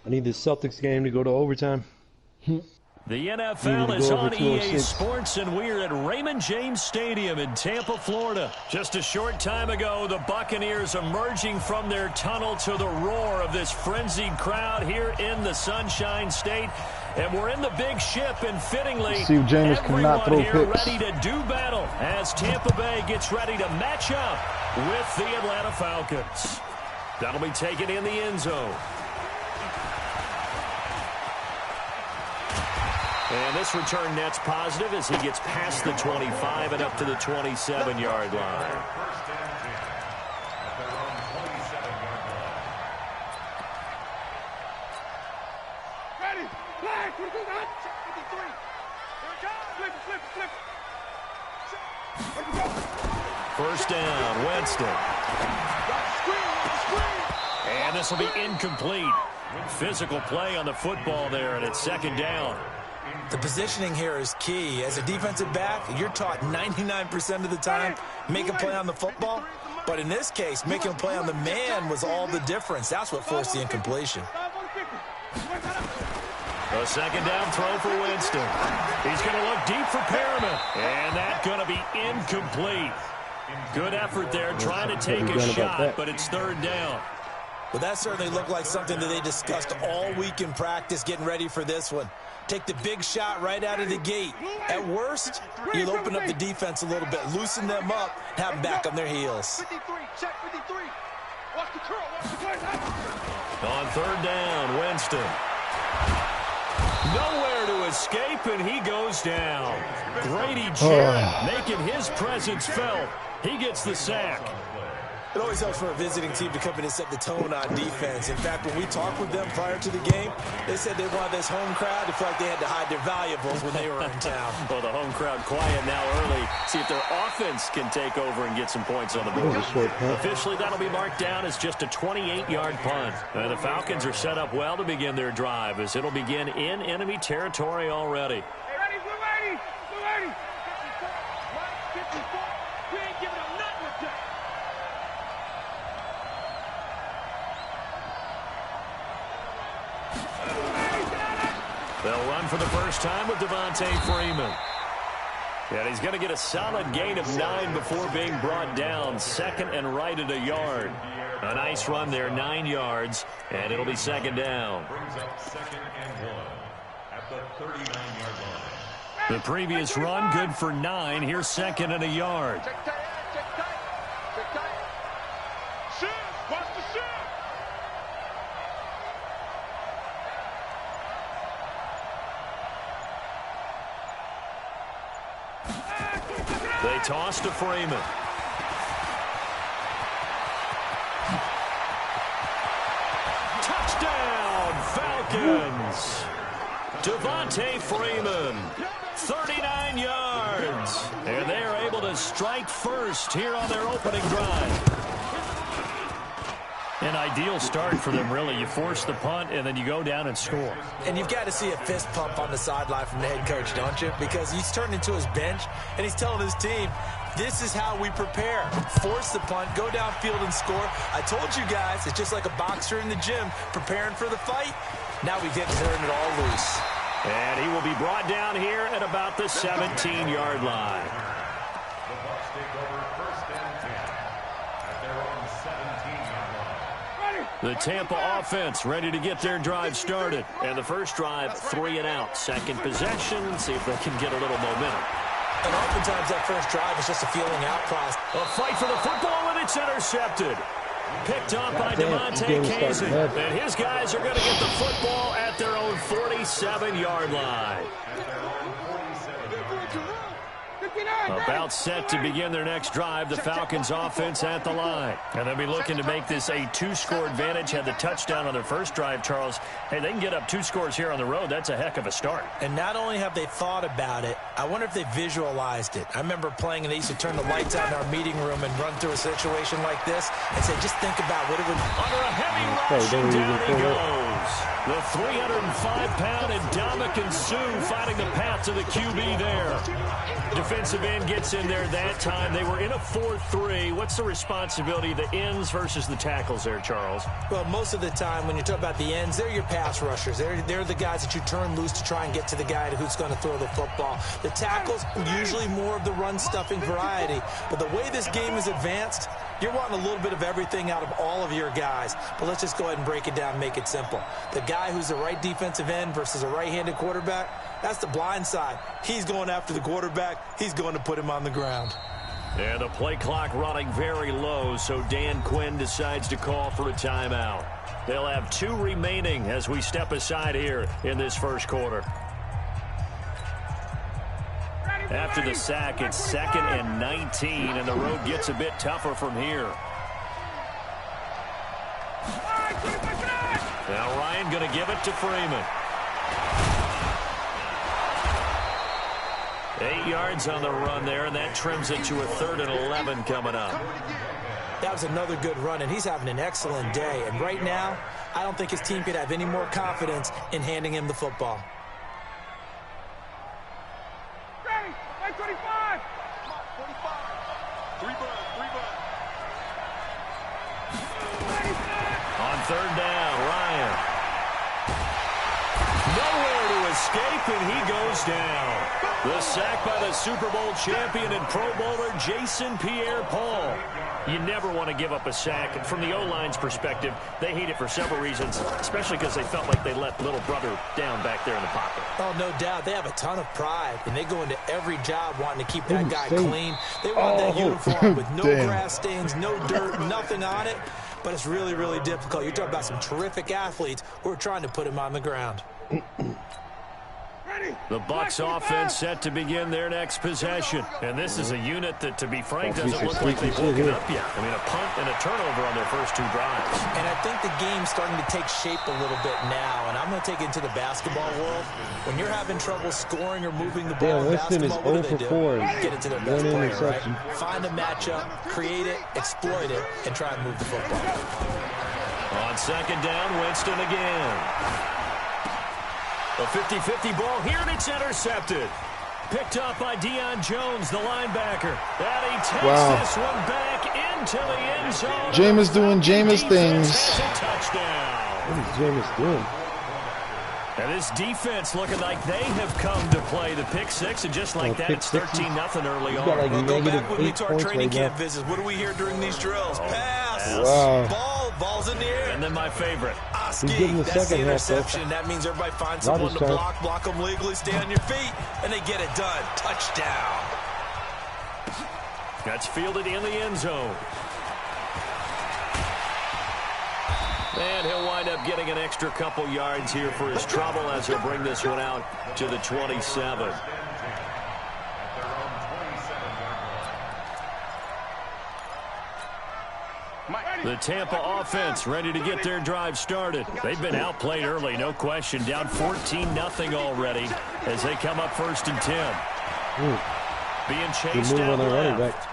I need this Celtics game to go to overtime. The NFL is on EA Sports, and we're at Raymond James Stadium in Tampa, Florida. Just a short time ago, the Buccaneers emerging from their tunnel to the roar of this frenzied crowd here in the Sunshine State. And we're in the big ship, and fittingly, Jameis cannot throw here picks. ready to do battle as Tampa Bay gets ready to match up with the Atlanta Falcons. That'll be taken in the end zone. And this return net's positive as he gets past the 25 and up to the 27-yard line. Ready, flag, First down, Winston. And this will be incomplete. Physical play on the football there, and it's second down. The positioning here is key. As a defensive back, you're taught 99% of the time, make a play on the football. But in this case, making a play on the man was all the difference. That's what forced the incompletion. A second down throw for Winston. He's going to look deep for Perriman. And that's going to be incomplete. Good effort there trying to take a shot, but it's third down. Well, that certainly looked like something that they discussed all week in practice, getting ready for this one. Take the big shot right out of the gate. At worst, you'll open up the defense a little bit, loosen them up, have them back on their heels. 53, check 53. Watch the curl, watch the play. On third down, Winston. Nowhere to escape, and he goes down. Grady Jarrett making his presence felt. He gets the sack. It always helps for a visiting team to come in and set the tone on defense. In fact, when we talked with them prior to the game, they said they wanted this home crowd to feel like they had to hide their valuables when they were in town. Well, the home crowd quiet now early. See if their offense can take over and get some points on the board. Officially, that'll be marked down as just a 28-yard punt. The Falcons are set up well to begin their drive as it'll begin in enemy territory already. Hey, ready, we're ready. We're ready. 54. We ain't giving up nothing with that. They'll run for the first time with Devontae Freeman. And he's going to get a solid gain of 9 before being brought down. Second and right at a yard. A nice run there, 9 yards, and it'll be second down. Brings up second and 1 at the 39-yard line. The previous run good for 9. Here's second and a yard. Check tight, check tight, check tight. Shoot, watch the shoot. They toss to Freeman. Touchdown, Falcons. Devontae Freeman, 39 yards. And they are able to strike first here on their opening drive. An ideal start for them, really. You force the punt, and then you go down and score. And you've got to see a fist pump on the sideline from the head coach, don't you? Because he's turned into his bench, and he's telling his team, this is how we prepare. Force the punt, go downfield and score. I told you guys, it's just like a boxer in the gym preparing for the fight. Now we get to turn it all loose. And he will be brought down here at about the 17-yard line. The Bucs take over first and 10 at their own 17-yard line. The Tampa offense ready to get their drive started. And the first drive, 3 and out. Second possession, see if they can get a little momentum. And oftentimes that first drive is just a feeling out process. A fight for the football, and it's intercepted. Picked up by Devontae Kazin. And his guys are going to get the football at their own 47-yard line. About set to begin their next drive, the Falcons offense at the line. And they'll be looking to make this a 2-score advantage. Had the touchdown on their first drive, Charles. Hey, they can get up 2 scores here on the road. That's a heck of a start. And not only have they thought about it, I wonder if they visualized it. I remember playing and they used to turn the lights out in our meeting room and run through a situation like this and say, just think about what it would... Under a heavy rush, and down he goes. The 305-pound Ndamukong Suh finding the path to the QB there. Defensive end gets in there that time. They were in a 4-3. What's the responsibility of the ends versus the tackles there, Charles? Well, most of the time when you talk about the ends, they're your pass rushers. They're the guys that you turn loose to try and get to the guy who's going to throw the football. The tackles, usually more of the run-stuffing variety. But the way this game is advanced, you're wanting a little bit of everything out of all of your guys. But let's just go ahead and break it down and make it simple. The guy who's the right defensive end versus a right-handed quarterback, that's the blind side. He's going after the quarterback. He's going to put him on the ground. And the play clock running very low, so Dan Quinn decides to call for a timeout. They'll have 2 remaining as we step aside here in this first quarter. After the sack, it's 2nd and 19, and the road gets a bit tougher from here. Now Ryan going to give it to Freeman. 8 yards on the run there, and that trims it to a 3rd and 11 coming up. That was another good run, and he's having an excellent day. And right now, I don't think his team could have any more confidence in handing him the football. Ready, 25. 3 On 3rd down, Ryan. Nowhere to escape, and he goes down. The sack by the Super Bowl champion and Pro Bowler Jason Pierre-Paul. You never want to give up a sack. And from the O-line's perspective, they hate it for several reasons, especially because they felt like they let little brother down back there in the pocket. Oh, no doubt. They have a ton of pride, and they go into every job wanting to keep that guy clean. They want that uniform with no grass stains, no dirt, nothing on it. But it's really, really difficult. You're talking about some terrific athletes who are trying to put him on the ground. The Bucs offense set to begin their next possession. And this is a unit that, to be frank, doesn't look like they've woken up yet. I mean, a punt and a turnover on their first 2 drives. And I think the game's starting to take shape a little bit now. And I'm going to take it into the basketball world. When you're having trouble scoring or moving the ball in basketball, what do they do? Get it to their best player, right? Find a matchup, create it, exploit it, and try and move the football. On 2nd down, Winston again. A 50-50 ball here, and it's intercepted. Picked up by Deion Jones, the linebacker. And he takes this one back into the end zone. Jameis doing Jameis things. Touchdown. What is Jameis doing? And this defense looking like they have come to play. The pick 6, and just like that, it's 13-0 early on. Like We'll go back with me to our training camp visits. What do we hear during these drills? Pass. Wow. Ball's in the air. And then my favorite. He's getting the That's the second half, though. interception. That means everybody finds someone to block them legally, stay on your feet, and they get it done. Touchdown. That's fielded in the end zone. And he'll wind up getting an extra couple yards here for his trouble as he'll bring this one out to the 27. The Tampa offense ready to get their drive started. They've been outplayed early, no question. Down 14-0 already as they come up 1st and 10. Being chased out left.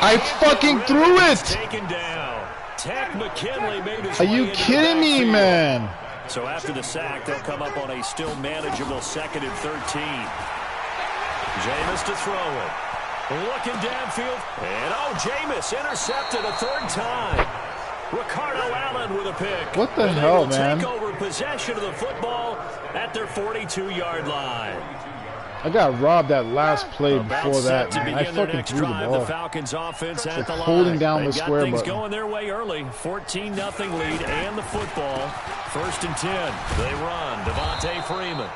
I fucking threw it! Taken down. Tack McKinley made his Are way you into the kidding me, backfield. man? So after the sack, they'll come up on a still manageable 2nd and 13. Jameis to throw it. Looking downfield. And Jameis intercepted a 3rd time. Ricardo Allen with a pick. What the hell, man? Take over possession of the football at their 42-yard line. I got robbed that last play About before set that, to man. I begin their fucking next threw the drive. ball. The Falcons offense at Like the line. holding down the They've got square things button. going their way early. 14-0 lead and the football. 1st and 10. They run. Devontae Freeman.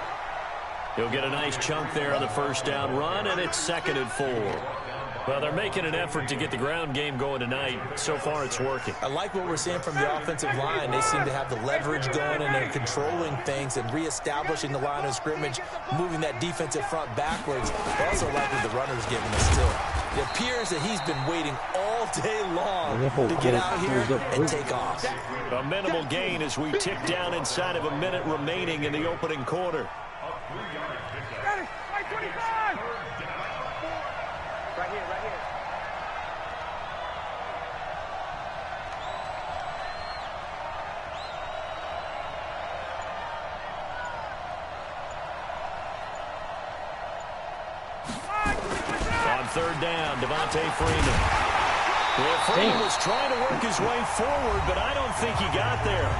He'll get a nice chunk there on the 1st down run, and it's 2nd and 4. Well, they're making an effort to get the ground game going tonight. So far, it's working. I like what we're seeing from the offensive line. They seem to have the leverage going, and they're controlling things and reestablishing the line of scrimmage, moving that defensive front backwards. I also like what the runner's giving us, too. It appears that he's been waiting all day long to get out here and take off. A minimal gain as we tick down inside of a minute remaining in the opening quarter. Ready, 25. Right here. third down. Devontae Freeman. Well, Freeman was trying to work his way forward, but I don't think he got there.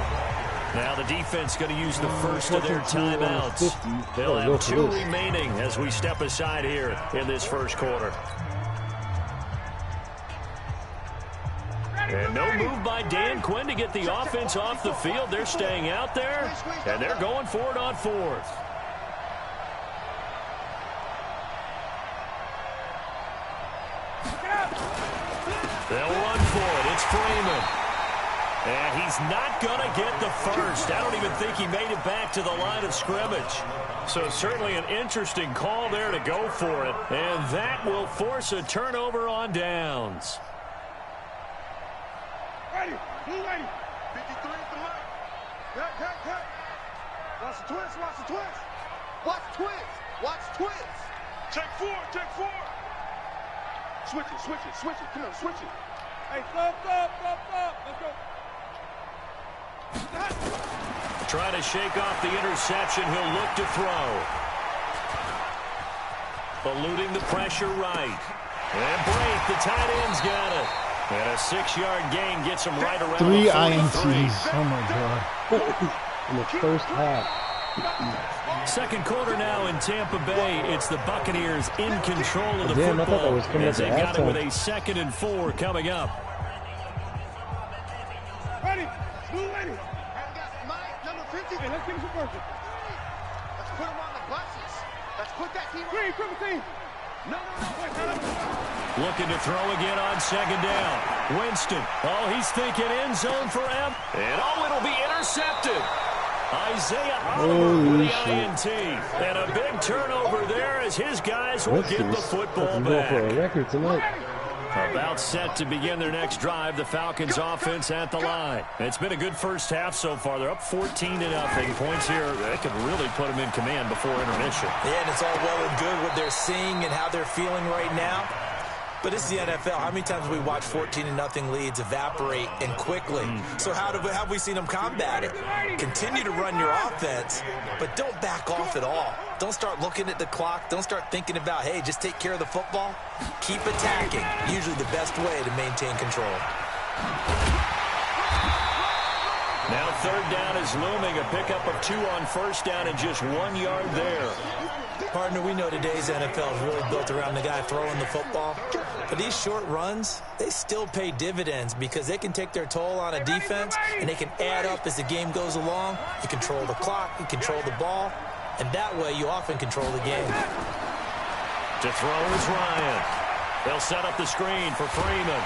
Now the defense going to use the first of their timeouts. They'll have 2 remaining as we step aside here in this first quarter. And no move by Dan Quinn to get the offense off the field. They're staying out there, and they're going for it on 4th. They'll run for it. It's Freeman. And he's not going to get the first. I don't even think he made it back to the line of scrimmage. So certainly an interesting call there to go for it. And that will force a turnover on downs. Ready. Move ready. 53 at the line. Cut. Watch the twist. Watch twist. Check 4. Switch it. Come on, switch it. Hey, stop. Let's go. Trying to shake off the interception. He'll look to throw. Eluding the pressure right. And Brake, the tight end's got it. And a 6-yard gain gets him right around 3 the 43. INTs. Oh, my God. In the first half. Second quarter now in Tampa Bay. It's the Buccaneers in control of the Damn, I thought that football was coming as at they've the got it with halftime. a 2nd and 4 coming up. Ready. Move ready. Mike, number 50. Hey, let's get him some work. Let's put him on the buses. Let's put that team on. Green, triple team. No. Looking to throw again on 2nd down. Winston. Oh, he's thinking end zone for him. And it'll be intercepted. Isaiah Oliver with the INT. And a big turnover there as his guys will get the football Go for a back. record tonight. About set to begin their next drive. The Falcons offense at the line. It's been a good first half so far. They're up 14-0. Points here, they could really put them in command before intermission. Yeah, and it's all well and good what they're seeing and how they're feeling right now. But it's the NFL. How many times have we watched 14-0 leads evaporate and quickly? So how have we seen them combat it? Continue to run your offense, but don't back off at all. Don't start looking at the clock. Don't start thinking about, hey, just take care of the football. Keep attacking. Usually the best way to maintain control. Now 3rd down is looming. A pickup of 2 on 1st down and just 1 yard there. Partner, we know today's NFL is really built around the guy throwing the football. But these short runs, they still pay dividends because they can take their toll on a defense and they can add up as the game goes along. You control the clock, you control the ball, and that way you often control the game. To throw is Ryan. They'll set up the screen for Freeman.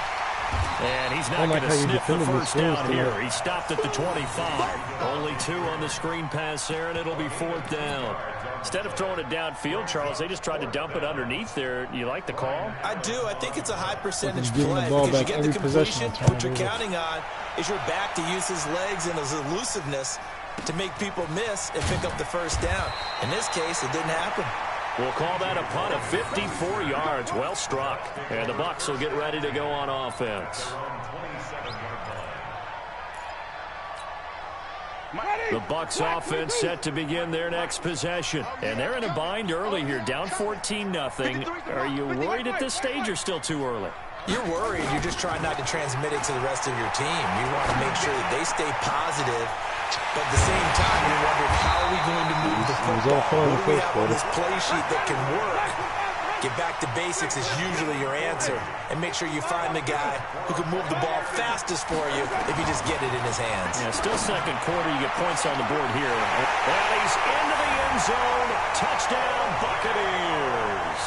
And he's not going to sniff the first down here. He stopped at the 25. Only 2 on the screen pass there, and it'll be 4th down. Instead of throwing it downfield, Charles, they just tried to dump it underneath there. You like the call? I do. I think it's a high percentage Giving play the ball because you back get the every possession. completion. What you're counting on is your back to use his legs and his elusiveness to make people miss and pick up the first down. In this case, it didn't happen. We'll call that a punt of 54 yards. Well struck. And the Bucs will get ready to go on offense. The Bucs offense set to begin their next possession. And they're in a bind early here, down 14-0. Are you worried at this stage or still too early? You're worried. You're just trying not to transmit it to the rest of your team. You want to make sure that they stay positive. But at the same time, you're wondering, how are we going to move the football? What do we have on this play sheet that can work? Get back to basics is usually your answer. And make sure you find the guy who can move the ball fastest for you if you just get it in his hands. Yeah, still second quarter. You get points on the board here. And he's into the end zone. Touchdown, Buccaneers.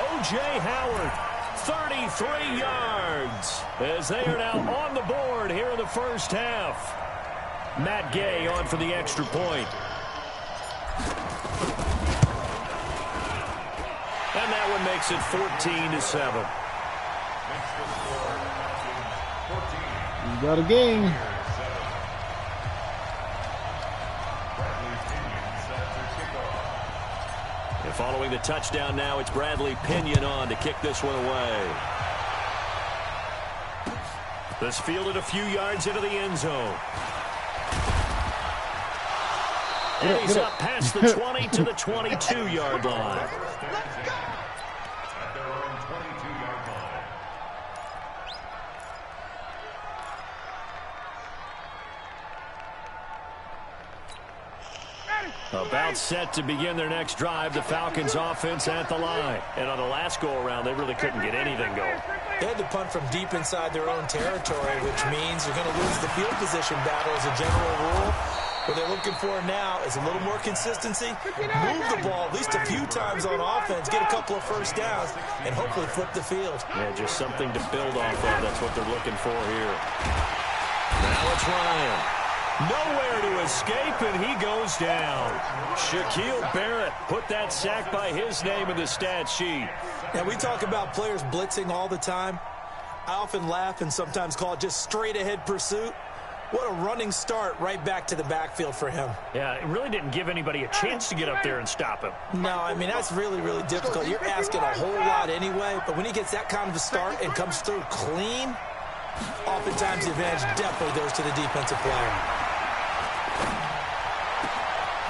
O.J. Howard, 33 yards. As they are now on the board here in the first half. Matt Gay on for the extra point. And that one makes it 14-7. You got a game. And following the touchdown now, it's Bradley Pinion on to kick this one away. This fielded a few yards into the end zone. And he's up past the 20 to the 22-yard line. About set to begin their next drive, the Falcons offense at the line. And on the last go-around, they really couldn't get anything going. They had to punt from deep inside their own territory, which means you're going to lose the field position battle as a general rule. What they're looking for now is a little more consistency, move the ball at least a few times on offense, get a couple of first downs, and hopefully flip the field. Yeah, just something to build off of. That's what they're looking for here. Now it's Ryan. Nowhere to escape, and he goes down. Shaquille Barrett put that sack by his name in the stat sheet. Now, we talk about players blitzing all the time. I often laugh and sometimes call it just straight-ahead pursuit. What a running start right back to the backfield for him. Yeah, it really didn't give anybody a chance to get up there and stop him. No, I mean, that's really, really difficult. You're asking a whole lot anyway, but when he gets that kind of a start and comes through clean, oftentimes the advantage definitely goes to the defensive player.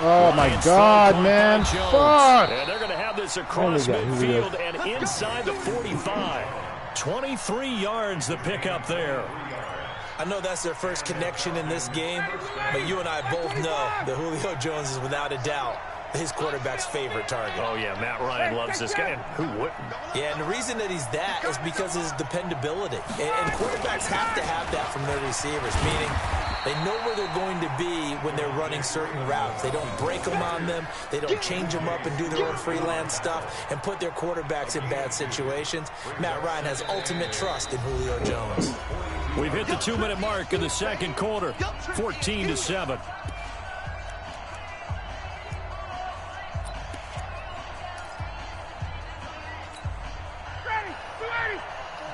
Oh, my God, man. Fuck. And they're going to have this across midfield and inside the 45. 23 yards the pickup there. I know that's their first connection in this game, but you and I both know that Julio Jones is without a doubt his quarterback's favorite target. Oh, yeah, Matt Ryan loves this guy, and who wouldn't? Yeah, and the reason that he's that is because of his dependability. And quarterbacks have to have that from their receivers, meaning they know where they're going to be when they're running certain routes. They don't break them on them. They don't change them up and do their own freelance stuff and put their quarterbacks in bad situations. Matt Ryan has ultimate trust in Julio Jones. We've hit the 2-minute mark in the second quarter, 14-7.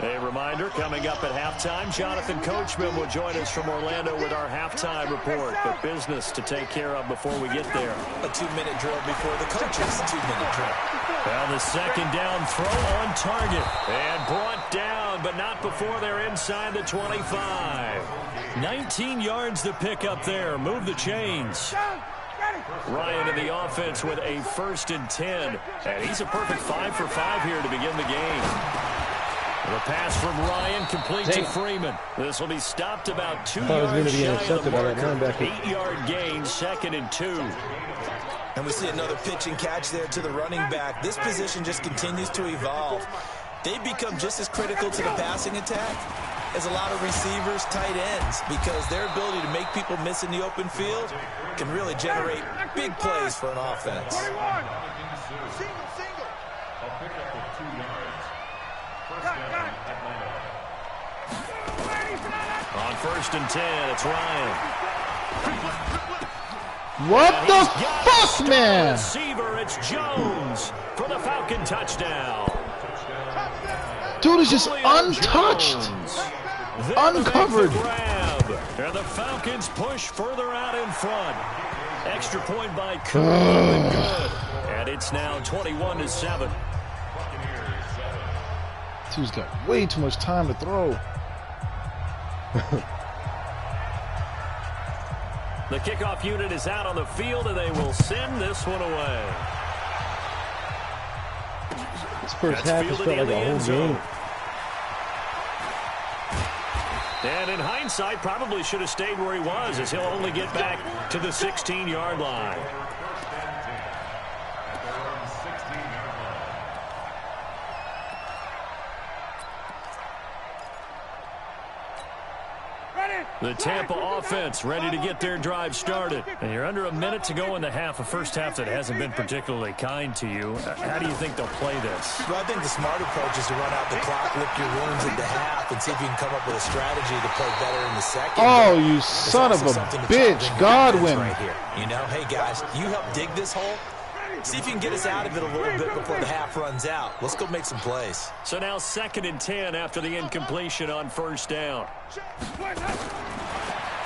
A reminder, coming up at halftime, Jonathan Coachman will join us from Orlando with our halftime report. But business to take care of before we get there. A 2-minute drill before the coach's 2-minute drill. Well, the second down throw on target. And brought down, but not before they're inside the 25. 19 yards to pick up there. Move the chains. Ryan in the offense with a 1st and 10. And he's a perfect 5 for 5 here to begin the game. The pass from Ryan complete to Freeman. This will be stopped about 2 yards shy of the marker. 8-yard gain, 2nd and 2. And we see another pitch and catch there to the running back. This position just continues to evolve. They become just as critical to the passing attack as a lot of receivers, tight ends, because their ability to make people miss in the open field can really generate big plays for an offense. Single. A pickup of 2 yards. First down, Atlanta. On 1st and 10, it's Ryan. What the fuck, man? Receiver, it's Jones for the Falcon touchdown. Dude is just untouched. Uncovered. And the Falcons push further out in front. Extra point by Cooper. And it's now 21-7. Dude's got way too much time to throw. The kickoff unit is out on the field, and they will send this one away. This first half has felt like a whole game. And in hindsight, probably should have stayed where he was, as he'll only get back to the 16-yard line. The Tampa offense ready to get their drive started. And you're under a minute to go in the half, a first half that hasn't been particularly kind to you. How do you think they'll play this? Well, I think the smart approach is to run out the clock, lick your wounds into half, and see if you can come up with a strategy to play better in the second. Oh, you son of a bitch, Godwin. Right here. You know, hey, guys, you help dig this hole. See if you can get us out of it a little bit before the half runs out. Let's go make some plays. So now 2nd and 10 after the incompletion on 1st down.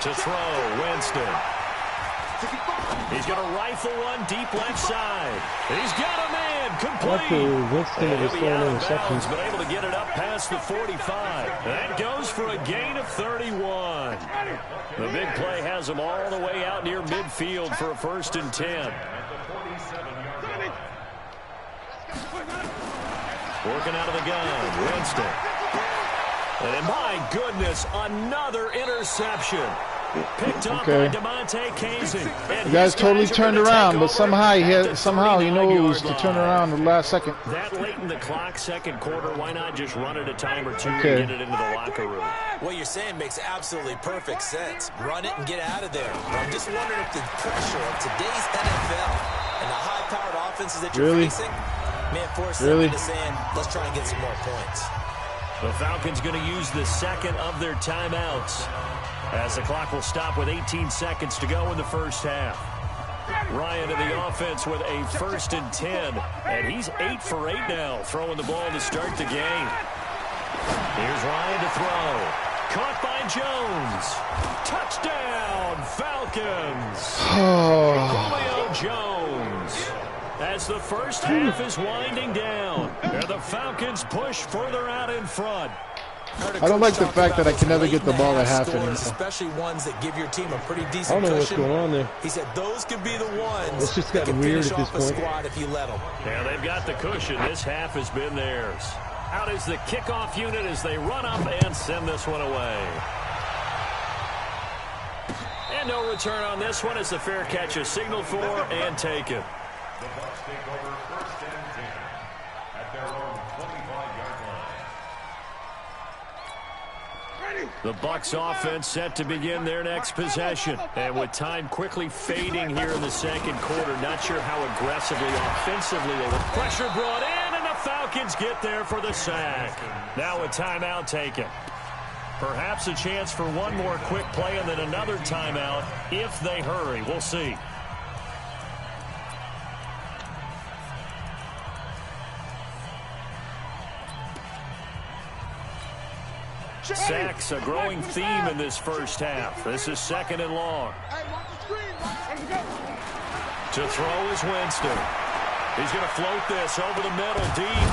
To throw, Winston. He's going to rifle one deep left side. He's got a man, complete. Winston And was he'll be out throwing of interceptions. bounds, but able to get it up past the 45. That goes for a gain of 31. The big play has him all the way out near midfield for a 1st and 10. Working out of the gun, Winston. And my goodness, another interception. Picked up by DeMonte Casey. You guys totally turned around, but somehow he knows to turn around the last second. That late in the clock, second quarter, why not just run it a time or two and get it into the locker room? What you're saying makes absolutely perfect sense. Run it and get out of there. But I'm just wondering if the pressure of today's NFL and the high-powered offenses that you're facing may have forced them into saying, let's try and get some more points. The Falcons going to use the second of their timeouts, as the clock will stop with 18 seconds to go in the first half. Ryan to the offense with a 1st and 10. And he's 8 for 8 now, throwing the ball to start the game. Here's Ryan to throw. Caught by Jones. Touchdown, Falcons. Julio Jones. As the first half is winding down, and the Falcons push further out in front. I don't like the fact that I can never get the ball at half anymore. Especially ones that give your team a pretty decent I don't know cushion. what's going on there. He said those could be the ones It's just that gotten can weird finish at this off a point. squad if you let them. Yeah, they've got the cushion. This half has been theirs. Out is the kickoff unit as they run up and send this one away. And no return on this one as the fair catch is signaled for and taken. The Bucs take over 1st and 10 at their own 25-yard line. The Bucs offense set to begin their next possession. And with time quickly fading here in the second quarter, not sure how aggressively, offensively, the pressure brought in, and the Falcons get there for the sack. Now a timeout taken. Perhaps a chance for one more quick play and then another timeout if they hurry. We'll see. Sacks, a growing theme in this first half. This is 2nd and long. To throw is Winston. He's going to float this over the middle, deep.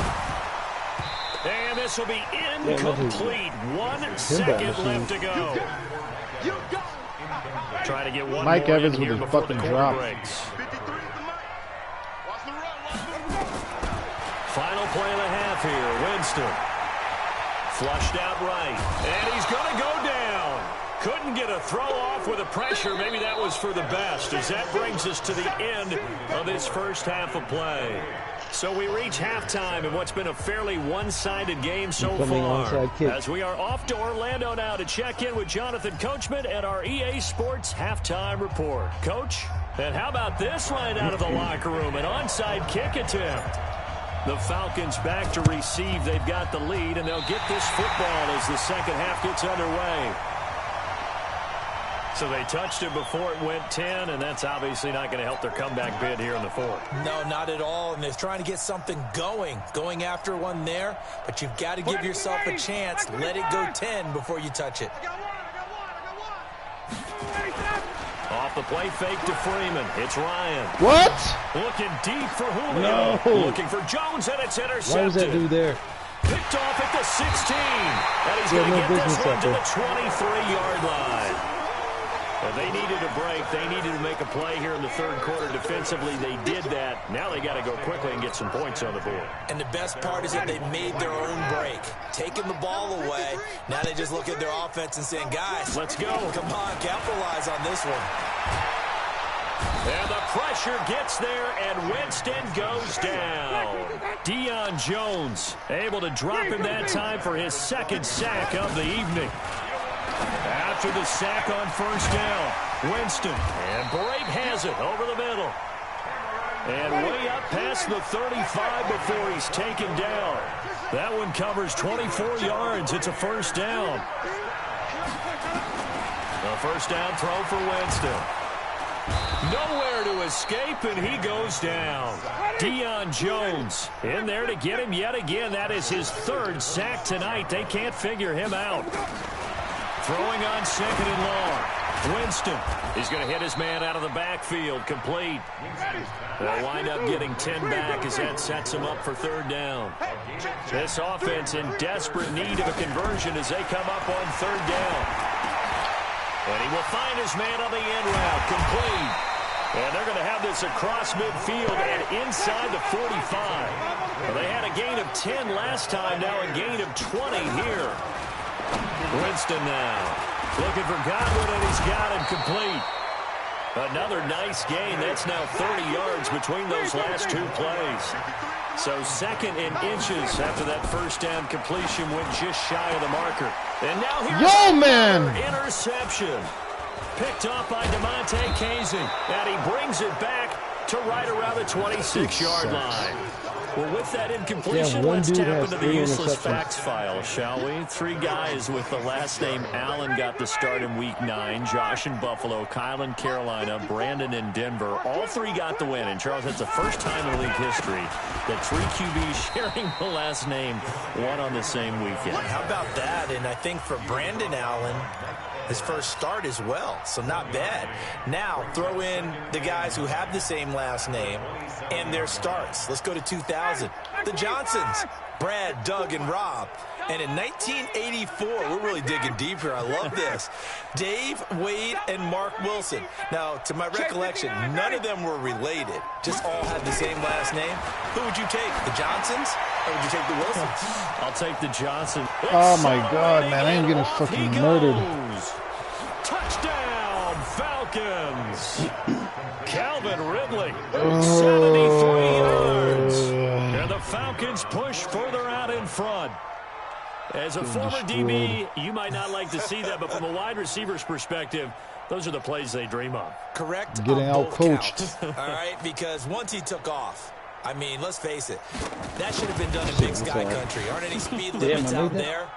And this will be incomplete. 1 second left to go. Try to get one Mike more Evans in with here his before fucking the quarter drop. breaks. Final play of the half here. Winston. Flushed out right. And he's going to go down. Couldn't get a throw off with the pressure. Maybe that was for the best, as that brings us to the end of this first half of play. So we reach halftime in what's been a fairly one-sided game so far. As we are off to Orlando now to check in with Jonathan Coachman and our EA Sports halftime report. Coach, and how about this line out of the locker room? An onside kick attempt. The Falcons back to receive. They've got the lead, and they'll get this football as the second half gets underway. So they touched it before it went 10, and that's obviously not going to help their comeback bid here in the fourth. No, not at all, and they're trying to get something going after one there, but you've got to give yourself a chance. Let it go 10 before you touch it. Off the play fake to Freeman. It's Ryan. What? Looking deep for Julio. No. Looking for Jones, and it's intercepted. Why was that dude there? Picked off at the 16. And he's going to get this one to the 23-yard line. And they needed a break. They needed to make a play here in the third quarter defensively. They did that. Now they got to go quickly and get some points on the board. And the best part is that they made their own break. Taking the ball away. Now they just look at their offense and saying, guys, let's go. Come on, capitalize on this one. And the pressure gets there, and Winston goes down. Deion Jones able to drop him that time for his second sack of the evening. After the sack on first down, Winston, and Brate has it over the middle. And way up past the 35 before he's taken down. That one covers 24 yards. It's a first down. The first down throw for Winston. Nowhere to escape, and he goes down. Deion Jones in there to get him yet again. That is his third sack tonight. They can't figure him out. Throwing on second and long. Winston is going to hit his man out of the backfield. Complete. They'll wind up getting 10 back as that sets him up for third down. This offense in desperate need of a conversion as they come up on third down. And he will find his man on the end route. Complete. And they're going to have this across midfield and inside the 45. Well, they had a gain of 10 last time. Now a gain of 20 here. Winston now. Looking for Godwin, and he's got him complete. Another nice gain. That's now 30 yards between those last two plays. So second in inches after that first down completion went just shy of the marker. And now here's another interception. Picked off by DeMonte Casey. And he brings it back to right around the 26-yard line. Well, with that incompletion, let's tap into the useless facts file, shall we? 3 guys with the last name Allen got the start in Week 9. Josh in Buffalo, Kyle in Carolina, Brandon in Denver. All 3 got the win. And, Charles, that's the first time in league history that 3 QBs sharing the last name won on the same weekend. How about that? And I think for Brandon Allen, his first start as well, so not bad. Now, throw in the guys who have the same last name and their starts. Let's go to 2000. The Johnsons, Brad, Doug, and Rob. And in 1984, we're really digging deep here. I love this. Dave, Wade, and Mark Wilson. Now, to my recollection, none of them were related. Just all had the same last name. Who would you take, the Johnsons, or would you take the Wilsons? I'll take the Johnson. Oh, my God, man. I ain't getting fucking murdered. Touchdown, Falcons. Calvin Ridley, 73 yards. And the Falcons push further out in front. As a former DB, you might not like to see that, but from a wide receiver's perspective, those are the plays they dream of. Correct. Getting out-coached. All right, because once he took off, I mean, let's face it, that should have been done in Big Sky Country. Aren't any speed limits out there?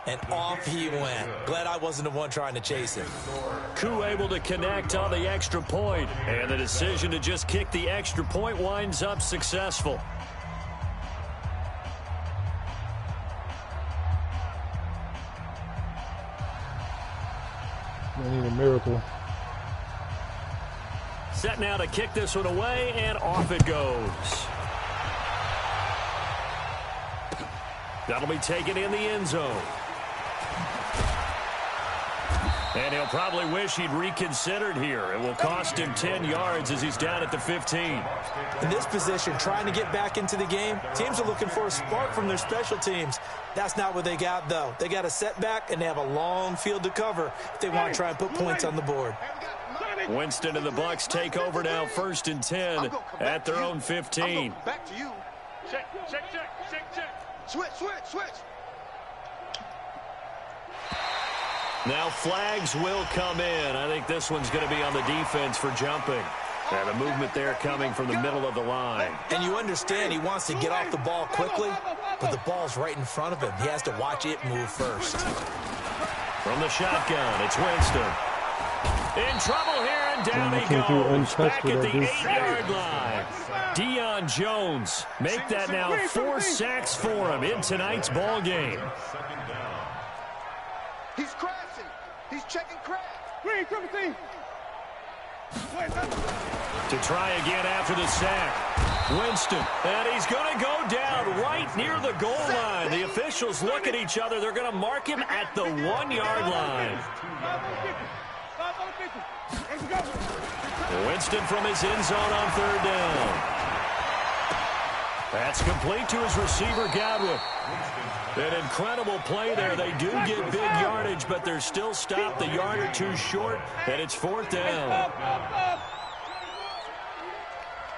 And off he went. Glad I wasn't the one trying to chase him. Koo able to connect on the extra point, and the decision to just kick the extra point winds up successful. I need a miracle. Set now to kick this one away, and off it goes. That'll be taken in the end zone. And he'll probably wish he'd reconsidered here. It will cost him 10 yards as he's down at the 15. In this position, trying to get back into the game, teams are looking for a spark from their special teams. That's not what they got, though. They got a setback, and they have a long field to cover if they want to try and put points on the board. Winston and the Bucs take over now, 1st and 10 at their own 15. Back to you. Check. Switch. Now flags will come in. I think this one's going to be on the defense for jumping. And a movement there coming from the middle of the line. And you understand he wants to get off the ball quickly, but the ball's right in front of him. He has to watch it move first. From the shotgun, it's Winston. In trouble here, and down he goes. Back at the 8-yard line. Deion Jones make that now 4 sacks for him in tonight's ball game. He's crashing. He's checking crash. To try again after the sack. Winston, and he's going to go down right near the goal line. The officials look at each other. They're going to mark him at the 1-yard line. Winston from his end zone on 3rd down. That's complete to his receiver, Godwin. An incredible play there. They do get big yardage, but they're still stopped a yard or 2 short, and it's 4th down.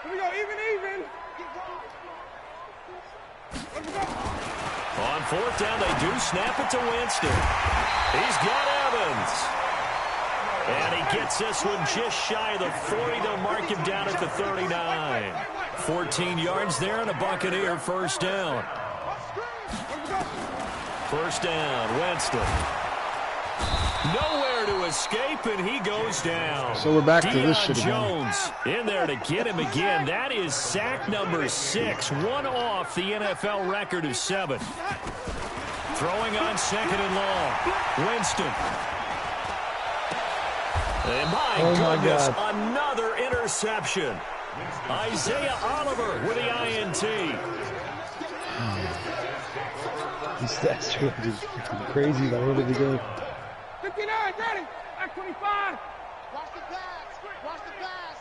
Here we go, even. On 4th down, they do snap it to Winston. He's got Evans. And he gets this one just shy of the 40. They'll mark him down at the 39. 14 yards there and a Buccaneer 1st down. 1st down, Winston. Nowhere to escape, and he goes down. So we're back to this shit again. Jones in there to get him again. That is sack number 6, one off the NFL record of 7. Throwing on 2nd and long. Winston. And my goodness, another interception. Isaiah Oliver with the INT. These stats are just crazy by the end of the game. 59, ready. Back 25. Watch the pass.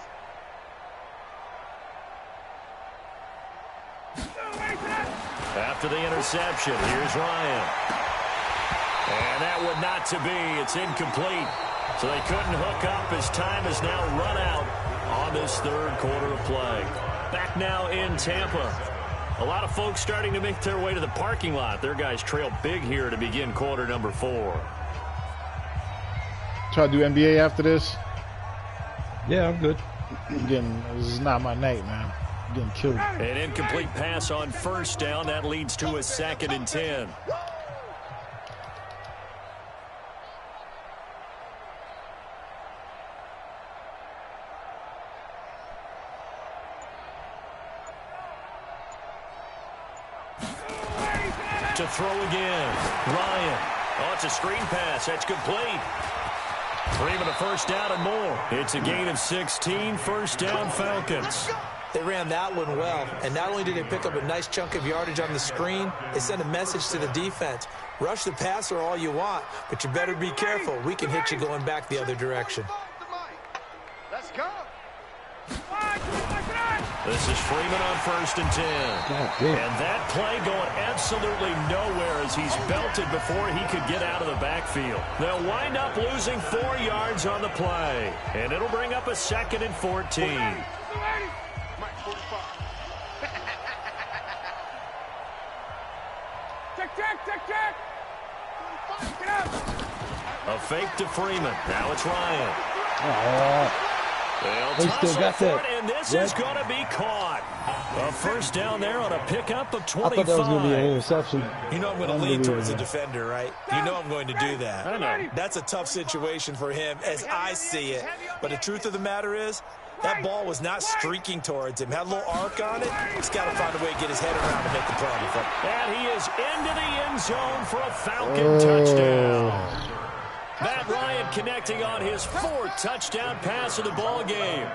After the interception, here's Ryan. And that would not to be. It's incomplete. So they couldn't hook up as time has now run out on this third quarter of play. Back now in Tampa. A lot of folks starting to make their way to the parking lot. Their guys trail big here to begin quarter number 4. Try to do NBA after this. Yeah, I'm good. This is not my night, man. I'm getting killed. An incomplete pass on first down. That leads to a 2nd and 10. To throw again. Ryan. Oh, it's a screen pass. That's complete. Freeman a first down and more. It's a gain of 16. First down, Falcons. They ran that one well, and not only did they pick up a nice chunk of yardage on the screen, they sent a message to the defense. Rush the passer all you want, but you better be careful. We can hit you going back the other direction. Let's go. This is Freeman on 1st and 10. And that play going absolutely nowhere as he's belted before he could get out of the backfield. They'll wind up losing 4 yards on the play. And it'll bring up a 2nd and 14. Check. A fake to Freeman. Now it's Ryan. They'll They toss still it got for that. it, and this is going to be caught. A first down there on a pickup of I 25. thought that was going to be an interception. You know I'm going to lean towards the defender, right? You know I'm going to do that. I know. That's a tough situation for him as I see it. But the truth of the matter is, that ball was not streaking towards him. Had a little arc on it. He's got to find a way to get his head around and make the play. And he is into the end zone for a Falcon touchdown. Matt Ryan connecting on his 4th touchdown pass of the ball game.